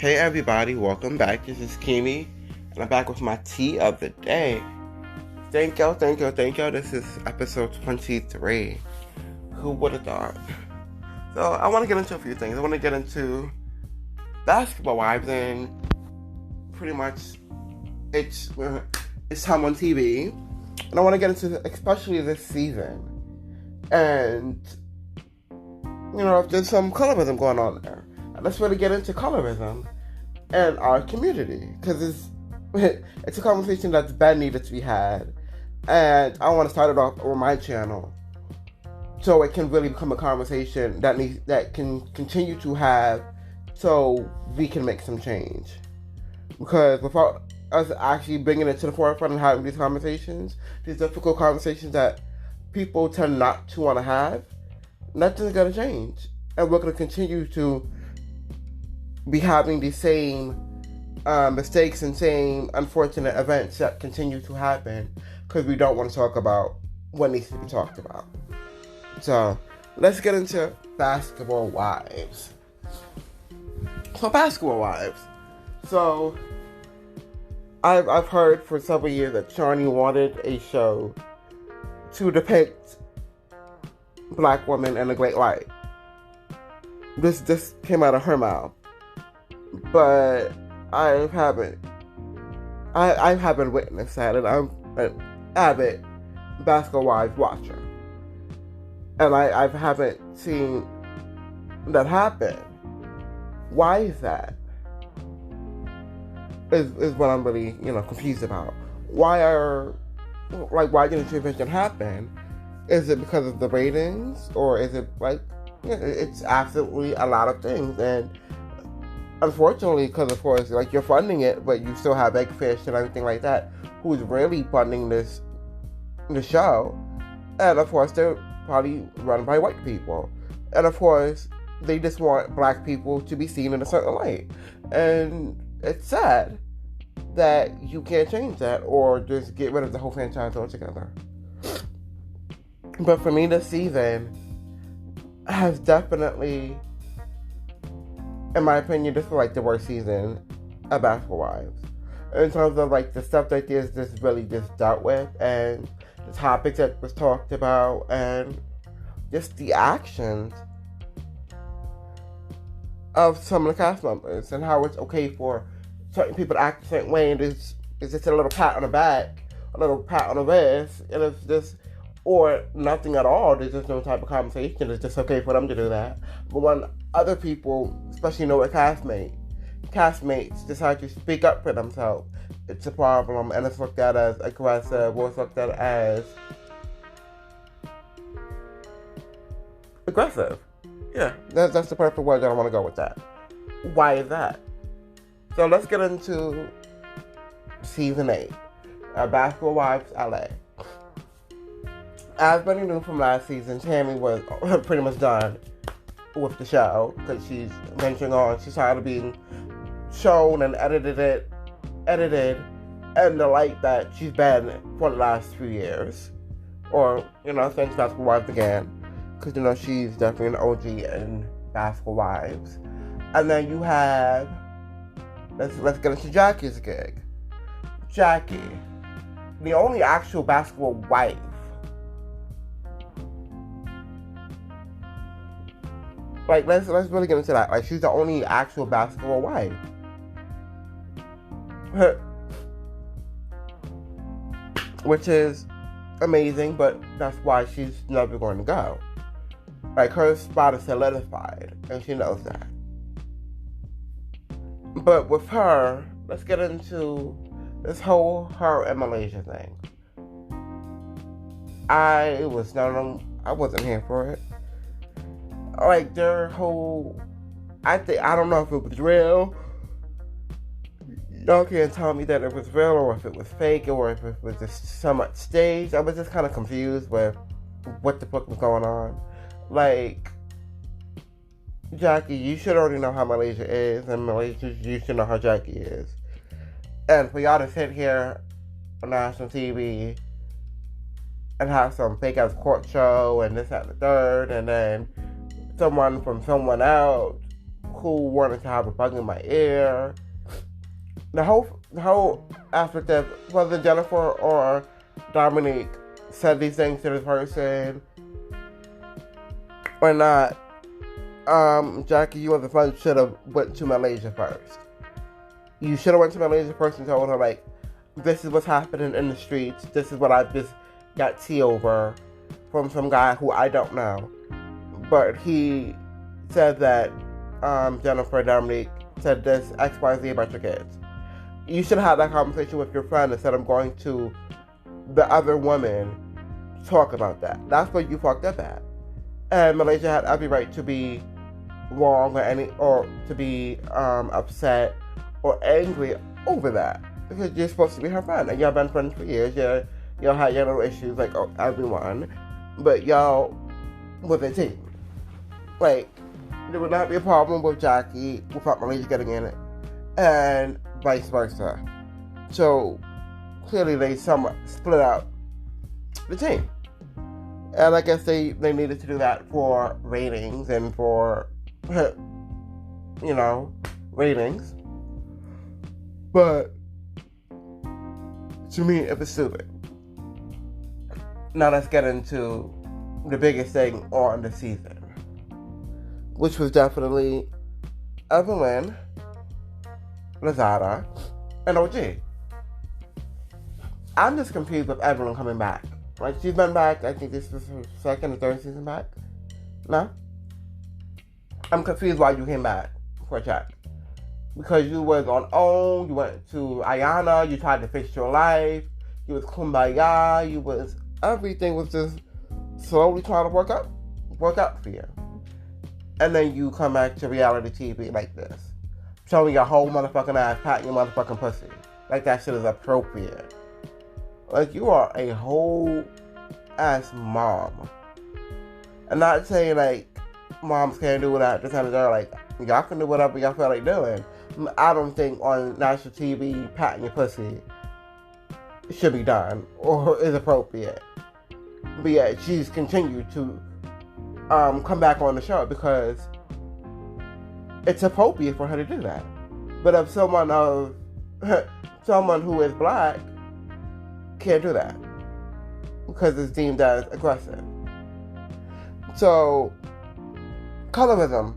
Hey everybody, welcome back. This is Kimi, and I'm back with my tea of the day. Thank y'all. This is episode 23. Who would have thought? So I want to get into a few things. I want to get into basketball wives, and pretty much it's time on TV. And I want to get into especially this season. And if there's some colorism going on there. Let's really get into colorism and our community, because it's a conversation that's been needed to be had, and I want to start it off on my channel so it can really become a conversation that can continue to have, so we can make some change. Because without us actually bringing it to the forefront and having these conversations, these difficult conversations that people tend not to want to have, nothing's going to change, and we're going to continue to be having the same mistakes and same unfortunate events that continue to happen because we don't want to talk about what needs to be talked about. So let's get into basketball wives. So I've heard for several years that Shawnee wanted a show to depict black women in a great light. This came out of her mouth. But I haven't witnessed that, and I'm an avid basketball wives watcher, and I haven't seen that happen. Why is that? Is what I'm really confused about. Why didn't the intervention happen? Is it because of the ratings, or is it it's absolutely a lot of things? And unfortunately, because of course, you're funding it, but you still have Eggfish and everything like that, who's really funding the show, and of course they're probably run by white people, and of course they just want black people to be seen in a certain light, and it's sad that you can't change that or just get rid of the whole franchise altogether. But for me, this season has definitely, in my opinion, this was the worst season of Basketball Wives. In terms of the stuff that is just really just dealt with, and the topics that was talked about, and just the actions of some of the cast members, and how it's okay for certain people to act a certain way, and it's just a little pat on the back, a little pat on the wrist, and it's just, or nothing at all. There's just no type of conversation. It's just okay for them to do that. But when other people, especially castmates decide to speak up for themselves, it's a problem, and it's looked at as aggressive, or it's looked at as aggressive. Yeah, that's the perfect word that I want to go with that. Why is that? So let's get into season 8, Basketball Wives LA. As Benny knew from last season, Tammy was pretty much done with the show because she's venturing on. She's tired of being shown and edited in the light that she's been for the last few years, or since Basketball Wives began, because she's definitely an OG in Basketball Wives. And then you have let's get into Jackie's gig. Jackie, the only actual basketball wife. Let's really get into that. She's the only actual basketball wife. Which is amazing, but that's why she's never going to go. Her spot is solidified, and she knows that. But with her, let's get into this whole her and Malaysia thing. I wasn't here for it. Their whole, I don't know if it was real. Y'all can't tell me that it was real, or if it was fake, or if it was just somewhat staged. I was just kind of confused with what the fuck was going on. Jackie, you should already know how Malaysia is, and Malaysia, you should know how Jackie is. And for y'all to sit here on national TV and have some fake ass court show and this, that, and the third, and then someone from someone else who wanted to have a bug in my ear. The whole aspect of whether Jennifer or Dominique said these things to this person or not. Jackie, you as a friend should have went to Malaysia first. You should have went to Malaysia first and told her, like, this is what's happening in the streets. This is what I just got tea over from some guy who I don't know. But he said that Jennifer Dominique said this X, Y, Z about your kids. You should have had that conversation with your friend instead of going to the other woman to talk about that. That's what you fucked up at. And Malaysia had every right to be wrong or to be upset or angry over that, because you're supposed to be her friend and y'all been friends for years. Y'all had your little issues like everyone, but y'all was a team. Like, there would not be a problem with Jackie without Malaysia getting in it, and vice versa. So clearly they somewhat split out the team, and I guess they needed to do that for ratings and for ratings. But to me, it was stupid. Now let's get into the biggest thing on the season, which was definitely Evelyn, Lazada, and OG. I'm just confused with Evelyn coming back. Like, she's been back, I think this was her second or third season back. No? I'm confused why you came back for a check. Because you was on OWN, you went to Ayana, you tried to fix your life, you was kumbaya, everything was just slowly trying to work out for you. And then you come back to reality TV like this. Showing your whole motherfucking ass, patting your motherfucking pussy. Like that shit is appropriate. Like, you are a whole ass mom. I'm not saying, like, moms can't do without this kind of girl. Like, y'all can do whatever y'all feel like doing. I don't think on national TV, patting your pussy should be done or is appropriate. But yeah, she's continued to come back on the show because it's appropriate for her to do that. But if someone who is black can't do that because it's deemed as aggressive. So, colorism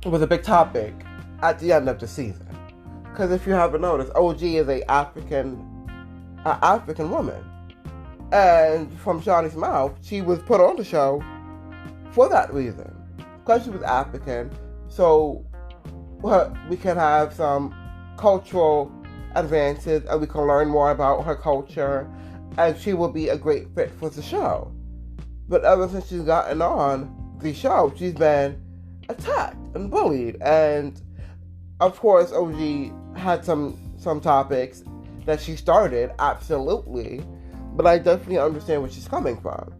was a big topic at the end of the season. Because if you haven't noticed, OG is an African woman. And from Shawnee's mouth, she was put on the show for that reason. Because she was African, so we can have some cultural advances and we can learn more about her culture, and she will be a great fit for the show. But ever since she's gotten on the show, she's been attacked and bullied, and of course OG had some topics that she started, absolutely, but I definitely understand where she's coming from.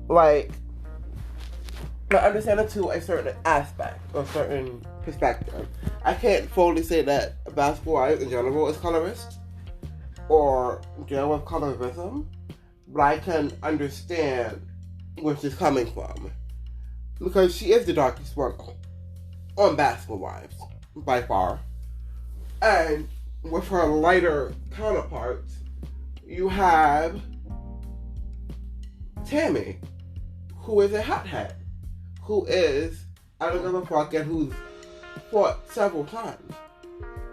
Like, I understand it to a certain aspect or certain perspective. I can't fully say that Basketball Wives in general is colorist or deal with colorism, but I can understand where she's coming from because she is the darkest one on Basketball Wives by far. And with her lighter counterparts, you have Tammy, who is a hothead, who is, I don't give a fuck, and who's fought several times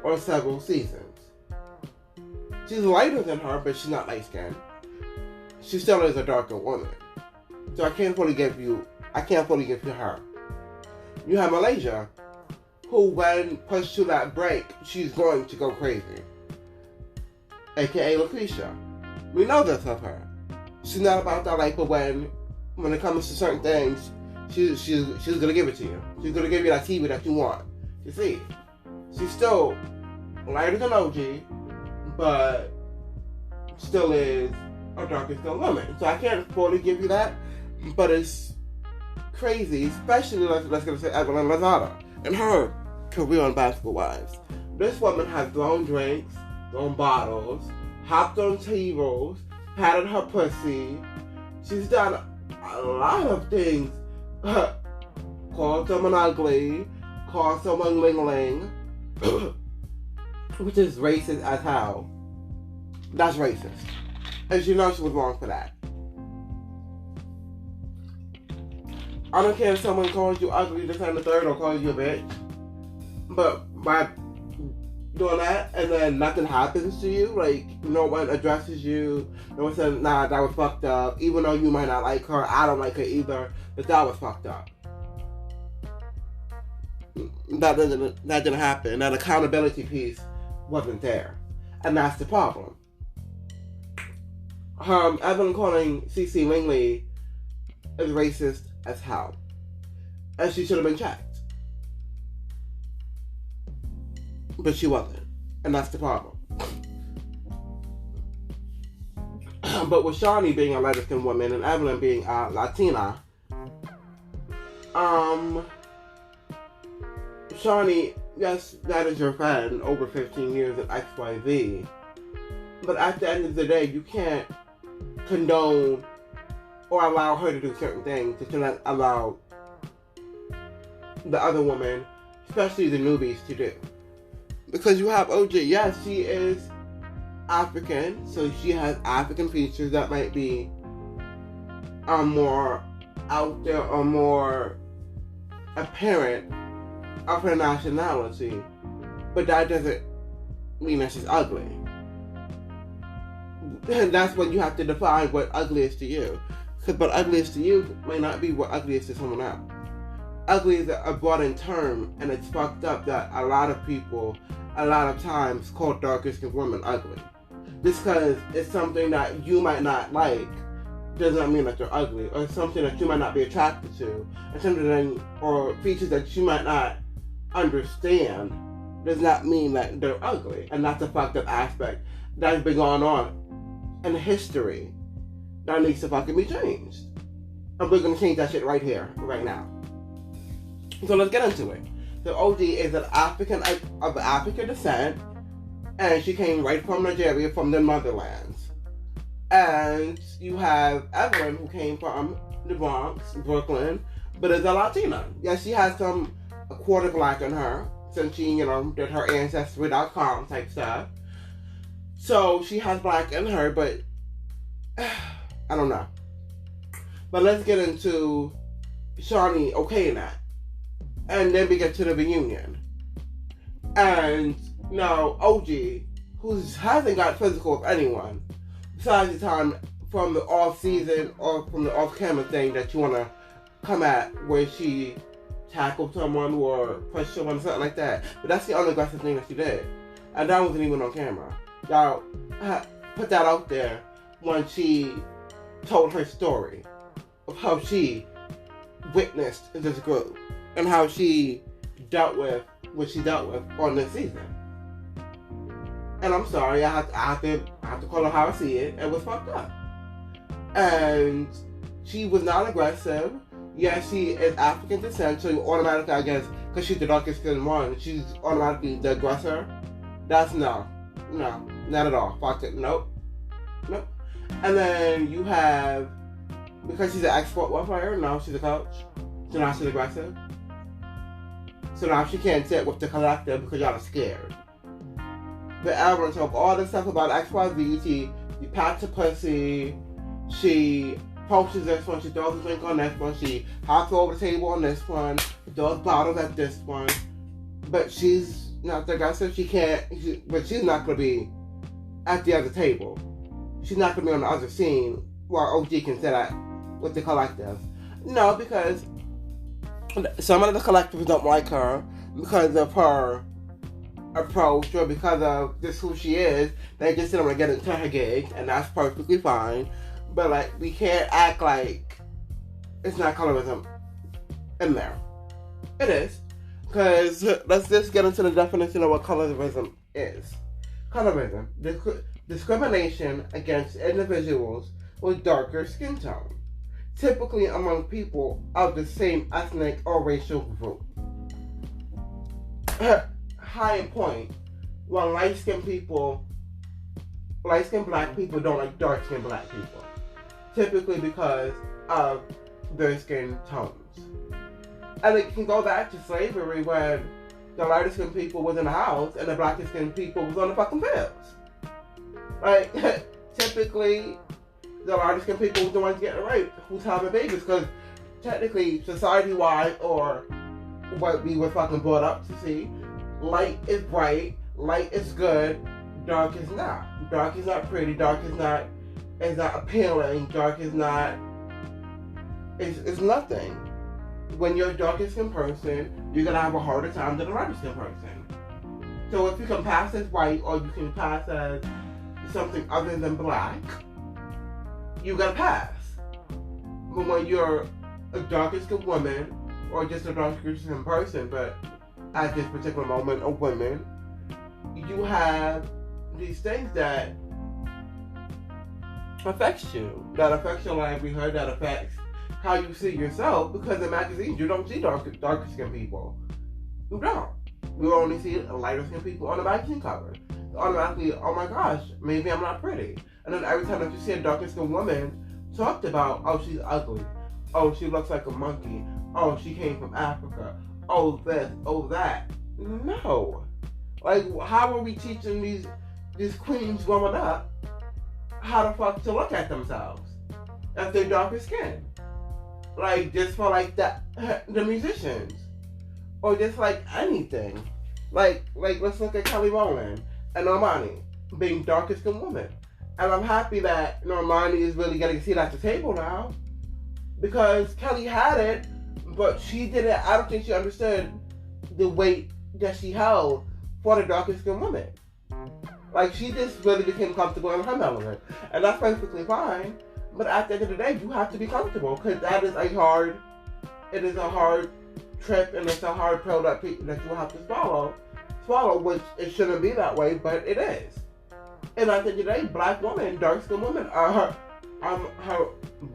or several seasons. She's lighter than her, but she's not light skinned. She still is a darker woman. So I can't fully give you her. You have Malaysia, who when pushed to that break, she's going to go crazy. AKA Lucretia. We know this of her. She's not about that life, but when it comes to certain things, she's gonna give it to you. She's gonna give you that TV that you want. You see, she's still lighter than OG, but still is a darker skinned woman. So I can't fully give you that, but it's crazy, especially let's say Evelyn Lazada and her career on Basketball Wives. This woman has thrown drinks, thrown bottles, hopped on tables, patted her pussy. She's done a lot of things. Called someone ugly, call someone Ling Ling, which is racist as hell. That's racist. And she knows she was wrong for that. I don't care if someone calls you ugly, this and the third, or calls you a bitch. But by doing that, and then nothing happens to you, like, no one addresses you, no one says, nah, that was fucked up, even though you might not like her, I don't like her either, but that was fucked up. That didn't happen. That accountability piece wasn't there. And that's the problem. Evelyn calling CeCe Wingley is racist as hell. And she should have been checked. But she wasn't. And that's the problem. But with Shawnee being a light-skinned woman and Evelyn being a Latina, Shawnee, yes, that is your friend over 15 years at XYZ. But at the end of the day, you can't condone or allow her to do certain things that you not allow the other woman, especially the newbies, to do. Because you have OJ, yes, she is African, so she has African features that might be more out there or more apparent of her nationality, but that doesn't mean that she's ugly. And that's when you have to define what ugly is to you. Because what ugly is to you may not be what ugly is to someone else. Ugly is a broadened term, and it's fucked up that a lot of people, a lot of times, call darker-skinned women ugly. Just because it's something that you might not like does not mean that they're ugly, or something that you might not be attracted to, or something or features that you might not understand does not mean that they're ugly. And that's a fucked up aspect that's been going on in history that needs to fucking be changed. And we're going to change that shit right here, right now. So let's get into it. So OG is of African descent, and she came right from Nigeria, from the motherlands. And you have Evelyn, who came from the Bronx, Brooklyn, but is a Latina. Yes, she has a quarter black in her, since she, did her Ancestry.com type stuff. So she has black in her, but I don't know. But let's get into Shawnee okaying that. And then we get to the reunion. And now OG, who hasn't got physical with anyone, besides the time from the off-season or from the off-camera thing that you want to come at, where she tackled someone or pushed someone or something like that. But that's the only aggressive thing that she did. And that wasn't even on camera. Y'all put that out there when she told her story of how she witnessed this group and how she dealt with what she dealt with on this season. And I'm sorry, I have to call it how I see it. It was fucked up. And she was not aggressive. Yes, she is African descent, so you automatically, I guess, because she's the darkest skinned one, she's automatically the aggressor. That's no, not at all. Fuck it, nope. And then you have, because she's an export player, now she's a coach, so now she's aggressive. So now she can't sit with the collective because y'all are scared. But Evelyn talked all this stuff about XYZ. She pats her pussy. She poaches this one. She throws a drink on this one. She hops over the table on this one. Throws bottles at this one. But she's not the aggressive. But she's not going to be at the other table. She's not going to be on the other scene where OG can sit at with the collective. No, because some of the collectives don't like her because of her approach or because of just who she is. They just don't want to get into her gig, and that's perfectly fine. But we can't act like it's not colorism in there. It is. Because let's just get into the definition of what colorism is. Colorism, discrimination against individuals with darker skin tone, typically among people of the same ethnic or racial group. High point, when light-skinned black people don't like dark-skinned black people, typically because of their skin tones. And it can go back to slavery when the lighter skinned people was in the house and the blacker skinned people was on the fucking fields. Like, typically, the lighter skinned people was the ones getting raped, who's having babies, because technically, society-wide, or what we were fucking brought up to see, light is bright, light is good, dark is not. Dark is not pretty, dark is not appealing, dark is not, it's nothing. When you're a darker skinned person, you're gonna have a harder time than a lighter skinned person. So if you can pass as white, or you can pass as something other than black, you gotta pass. But when you're a darker skinned woman, or just a darker skinned person, but at this particular moment, a woman, you have these things that affects you, that affects your livelihood, that affects how you see yourself, because in magazines you don't see darker skinned people. You don't. You only see lighter skinned people on the magazine cover. Automatically, oh my gosh, maybe I'm not pretty. And then every time that you see a darker skinned woman talked about, oh, she's ugly, oh, she looks like a monkey, oh, she came from Africa, oh, this, oh, that. No. Like, how are we teaching these queens growing up how the fuck to look at themselves if they're darker skinned? Like, just for like that, the musicians, or just like anything. Like let's look at Kelly Rowland and Normani being darker skinned women, and I'm happy that Normani is really getting a seat at the table now, because Kelly had it, but she didn't. I don't think she understood the weight that she held for the darker skinned woman. Like, she just really became comfortable in her melanin, and that's perfectly fine. But at the end of the day, you have to be comfortable, because that is a hard trip, and it's a hard pill that you will have to swallow, which it shouldn't be that way, but it is. And at the end of the day, black women, dark skinned women are her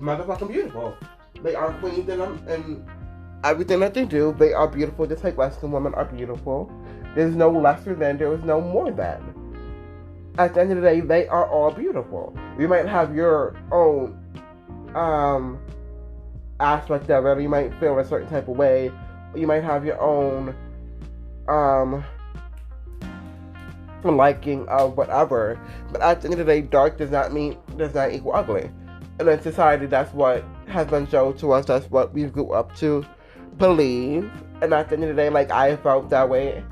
motherfucking beautiful. They are queens and everything that they do, they are beautiful, just like Western women are beautiful. There's no lesser than, there is no more than. At the end of the day, they are all beautiful. You might have your own aspect of it. You might feel a certain type of way. You might have your own liking of whatever. But at the end of the day, dark does not equal ugly. And in society, that's what has been shown to us. That's what we grew up to believe. And at the end of the day, like, I felt that way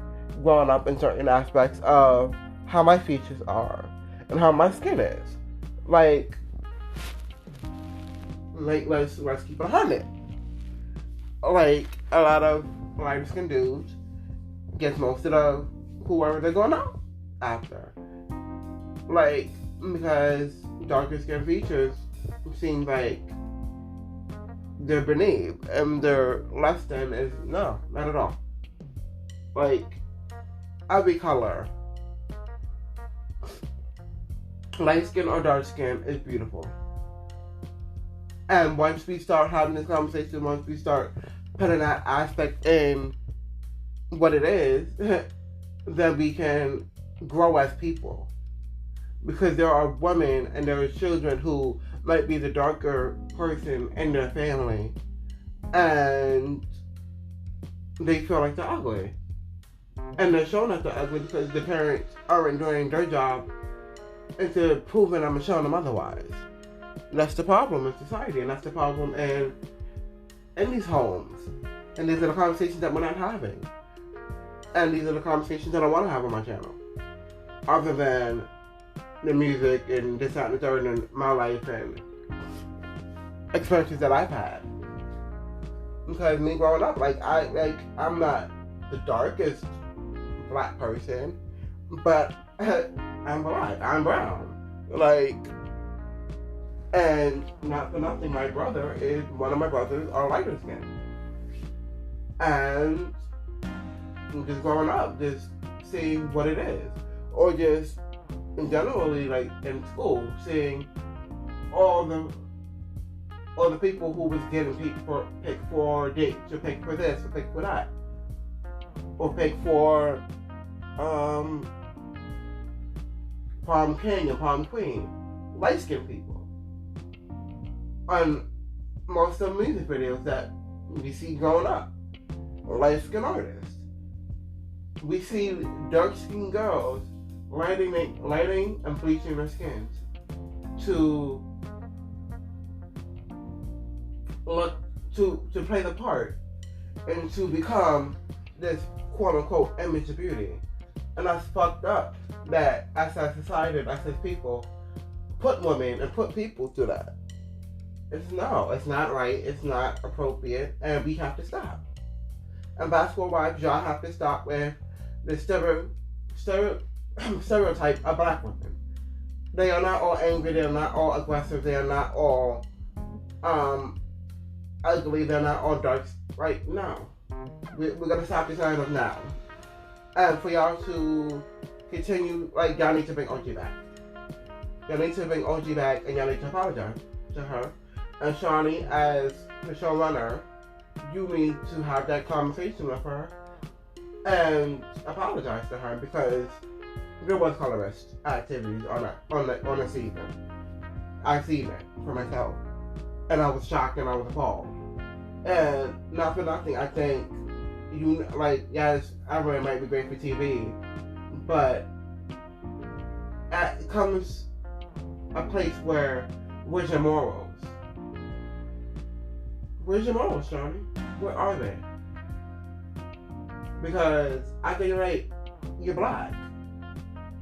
growing up in certain aspects of how my features are and how my skin is. Like let's keep it 100. Like, a lot of lighter skinned dudes get most of the whoever they're going out after. Like, because darker skin features seem like they're beneath and they're less than is no, not at all. Like, every color, light skin or dark skin, is beautiful. And once we start having this conversation, once we start putting that aspect in what it is, then we can grow as people. Because there are women and there are children who might be the darker person in their family, and they feel like they're ugly. And they're showing that they're ugly because the parents aren't doing their job into proving them and showing them otherwise. That's the problem in society, and that's the problem in these homes. And these are the conversations that we're not having. And these are the conversations that I want to have on my channel. Other than the music and this, that, and the third in my life and experiences that I've had. Because me growing up, I'm not the darkest black person, but I'm black, I'm brown. And not for nothing, one of my brothers are lighter skinned. And just growing up, just seeing what it is. Or just generally, like in school, seeing all the people who was getting picked for dates, or picked for this, or picked for that. Or picked for prom king and prom queen. Light skinned people. On most of the music videos that we see growing up. light-skinned artists. We see dark-skinned girls lighting and bleaching their skins to play the part and to become this quote-unquote image of beauty. And that's fucked up that as a society, as people, put women and put people through that. It's not right, it's not appropriate, and we have to stop. And basketball wives, y'all have to stop with the stereotype of black women. They are not all angry, they are not all aggressive, they are not all ugly, they're not all dark. Right now. We're gonna stop this kind of now. And for y'all to continue, like, y'all need to bring OG back. Y'all need to bring OG back, and y'all need to apologize to her. And Shawnee, as the showrunner, you need to have that conversation with her and apologize to her, because there was colorist activities on the season. I've seen it for myself, and I was shocked and I was appalled. And not for nothing, I think yes, Everett might be great for TV, but it comes a place where, where's your morals? Where's your morals, Johnny? Where are they? Because I think, you're black.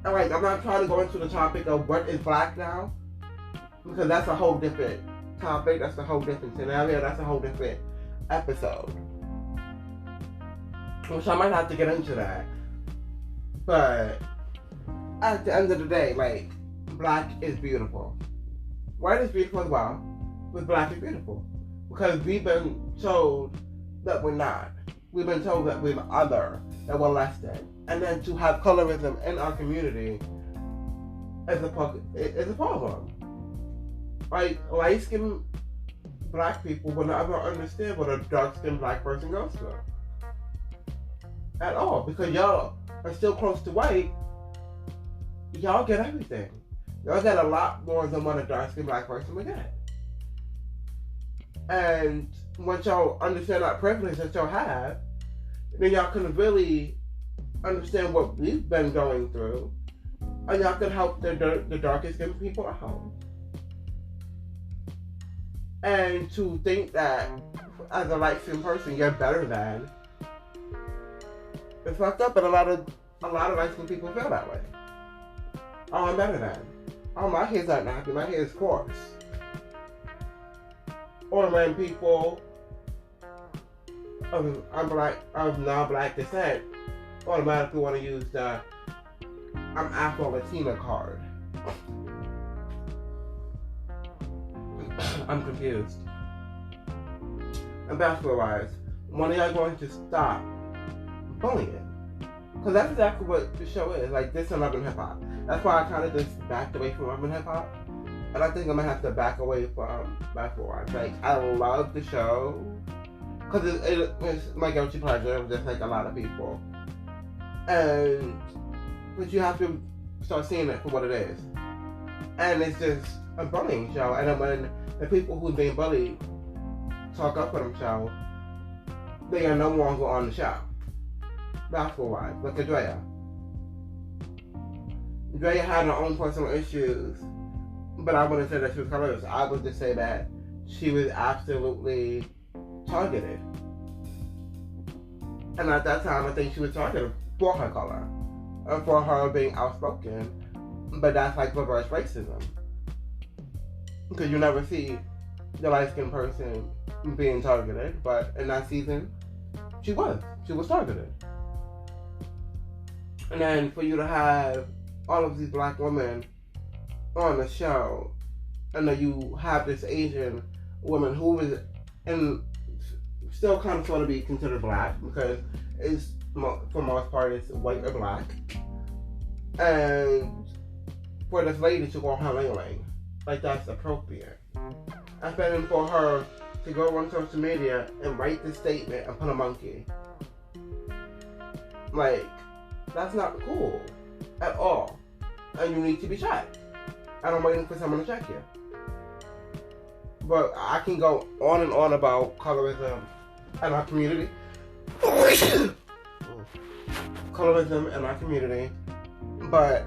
And, I'm not trying to go into the topic of what is black now, because that's a whole different topic, that's a whole different scenario, that's a whole different episode. Which I might have to get into that. But at the end of the day, black is beautiful. White is beautiful as well, but black is beautiful. Because we've been told that we're not. We've been told that we're other, that we're less than. And then to have colorism in our community is a problem. Light-skinned black people will never understand what a dark-skinned black person goes through. At all. Because y'all are still close to white. Y'all get everything. Y'all get a lot more than what a dark-skinned black person would get. And once y'all understand that privilege that y'all have, then y'all can really understand what we've been going through, and y'all can help the darkest skinned people out. And to think that as a light-skinned person you're better than, it's fucked up, and a lot of light-skinned people feel that way. Oh, I'm better than. Oh, my hair's not nappy, my hair is coarse. Or when people of non-black descent automatically want to use the I'm Afro-Latina card. I'm confused. And basketball-wise, when are y'all going to stop bullying? Because that's exactly what the show is. This and urban hip-hop. That's why I kind of just backed away from urban hip-hop. And I think I'm going to have to back away from basketball. I love the show. Because it's my guilty pleasure, just like a lot of people. But you have to start seeing it for what it is. And it's just a bullying show. And then when the people who's being bullied talk up for themselves, they are no longer on the show. Basketball-wise. Look at Drea. Drea had her own personal issues, but I wouldn't say that she was colorist. I would just say that she was absolutely targeted. And at that time, I think she was targeted for her color. And for her being outspoken. But that's reverse racism. Because you never see the light-skinned person being targeted. But in that season, she was. She was targeted. And then for you to have all of these black women on the show, and then you have this Asian woman who is still kind of sort of be considered black, because it's for most part it's white or black, and for this lady to call her Ling, that's appropriate. And then for her to go on social media and write this statement and put a monkey, that's not cool at all. And you need to be checked. And I'm waiting for someone to check you. But I can go on and on about colorism in our community. colorism in our community. But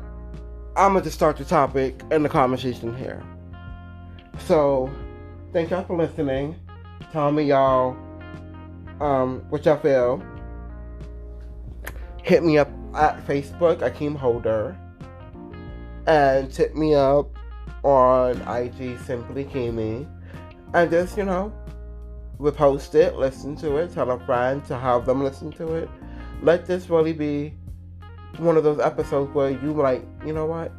I'm going to just start the topic and the conversation here. So, thank y'all for listening. Tell me y'all what y'all feel. Hit me up at Facebook, Akeem Holder. And hit me up on IG, Simply Kimi. And just, repost it, listen to it, tell a friend to have them listen to it. Let this really be one of those episodes where you like, you know what?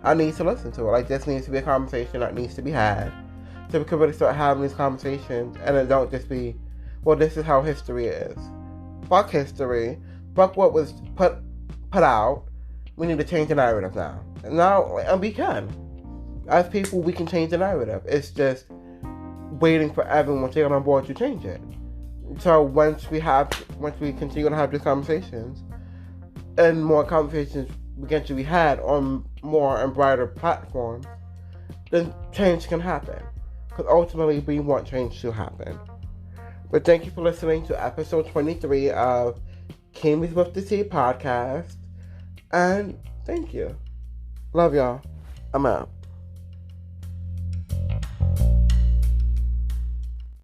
I need to listen to it. Like, this needs to be a conversation that needs to be had. So we can really start having these conversations and it don't just be, well, this is how history is. Fuck history. Fuck what was put out. We need to change the narrative now. And we can. As people, we can change the narrative. It's just waiting for everyone to get on board to change it. So once we continue to have these conversations, and more conversations begin to be had on more and brighter platforms, then change can happen. Because ultimately, we want change to happen. But thank you for listening to episode 23 of Kimi's with the Tea podcast. And thank you. Love y'all. I'm out.